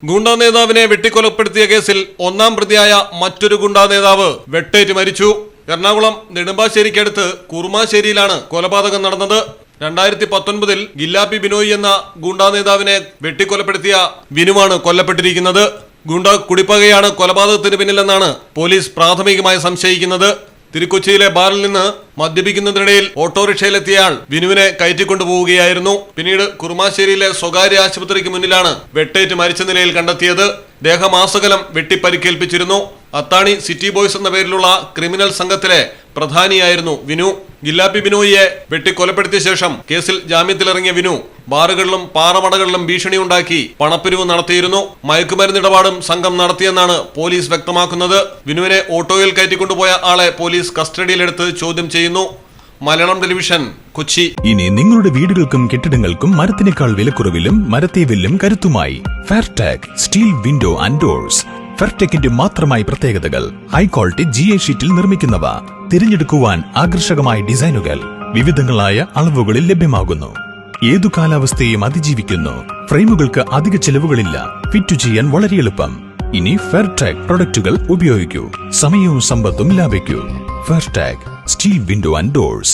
ഗുണ്ടാ നേതാവിനെ വെട്ടിക്കൊലപ്പെടുത്തിയ കേസിൽ ഒന്നാം പ്രതിയായ മറ്റൊരു ഗുണ്ടാ നേതാവ് വെട്ടേറ്റ് മരിച്ചു. എറണാകുളം നെടുമ്പാശ്ശേരിക്കടുത്ത് കുറുമാശ്ശേരിയിലാണ് കൊലപാതകം നടന്നത്. 2019 ഗില്ലാപ്പി ബിനോയ് എന്ന ഗുണ്ടാ നേതാവിനെ വെട്ടിക്കൊലപ്പെടുത്തിയ വിനുവാണ് കൊല്ലപ്പെട്ടിരിക്കുന്നത്. ഗുണ്ട കുടിപ്പകയാണ് കൊലപാതകത്തിന് പിന്നിലെന്നാണ് പോലീസ് പ്രാഥമികമായി സംശയിക്കുന്നത്. തിരുക്കൊച്ചിയിലെ ബാറിൽ നിന്ന് മദ്യപിക്കുന്നതിനിടയിൽ ഓട്ടോറിക്ഷയിലെത്തിയയാൾ വിനുവിനെ കയറ്റിക്കൊണ്ടുപോവുകയായിരുന്നു. പിന്നീട് കുറുമാശ്ശേരിയിലെ സ്വകാര്യ ആശുപത്രിക്ക് മുന്നിലാണ് വെട്ടേറ്റ് മരിച്ച നിലയിൽ കണ്ടെത്തിയത്. ദേഹമാസകലം വെട്ടിപ്പരിക്കേൽപ്പിച്ചിരുന്നു. അത്താണി സിറ്റി ബോയ്സ് എന്ന പേരിലുള്ള ക്രിമിനൽ സംഘത്തിലെ പ്രധാനിയായിരുന്നു വിനു. ഗില്ലാപ്പി ബിനോയിയെ വെട്ടിക്കൊലപ്പെടുത്തിയ ശേഷം കേസിൽ ജാമ്യത്തിലിറങ്ങിയ വിനു ബാറുകളിലും പാറമടകളിലും ഭീഷണിയുണ്ടാക്കി പണപ്പിരിവ് നടത്തിയിരുന്നു. മയക്കുമരുന്നിടപാടും സംഘം നടത്തിയെന്നാണ് പോലീസ് വ്യക്തമാക്കുന്നത്. വിനുവിനെ ഓട്ടോയിൽ കയറ്റിക്കൊണ്ടുപോയ ആളെ പോലീസ് കസ്റ്റഡിയിലെടുത്ത് ചോദ്യം ചെയ്യുന്നു. മലയാളം ടെലിവിഷൻ, കൊച്ചി. ഇനി നിങ്ങളുടെ വീടുകൾക്കും കെട്ടിടങ്ങൾക്കും മരത്തിനേക്കാൾ വിലക്കുറവിലും മരത്തെ വെല്ലും കരുത്തുമായി ഫെയർടെക് സ്റ്റീൽ വിൻഡോ ആൻഡ് ഡോർസ്. ഫെയർടെക്കിന്റെ മാത്രമായി പ്രത്യേകതകൾ: ഹൈ ക്വാളിറ്റി GA ഷീറ്റിൽ നിർമ്മിക്കുന്നവ, തിരഞ്ഞെടുക്കുവാൻ ആകർഷകമായ ഡിസൈനുകൾ, വിവിധങ്ങളായ അളവുകളിൽ ലഭ്യമാകുന്നു, ഏതു കാലാവസ്ഥയും അതിജീവിക്കുന്നു. ഫ്രെയിമുകൾക്ക് അധിക ചെലവുകളില്ല, ഫിറ്റ് ചെയ്യാൻ വളരെ എളുപ്പം. ഇനി ഫെയർടെക് പ്രൊഡക്റ്റുകൾ ഉപയോഗിക്കൂ, സമയവും സമ്പത്തും ലാഭിക്കൂ. ഫെയർടെക് സ്റ്റീൽ വിൻഡോ ആൻഡ് ഡോർസ്.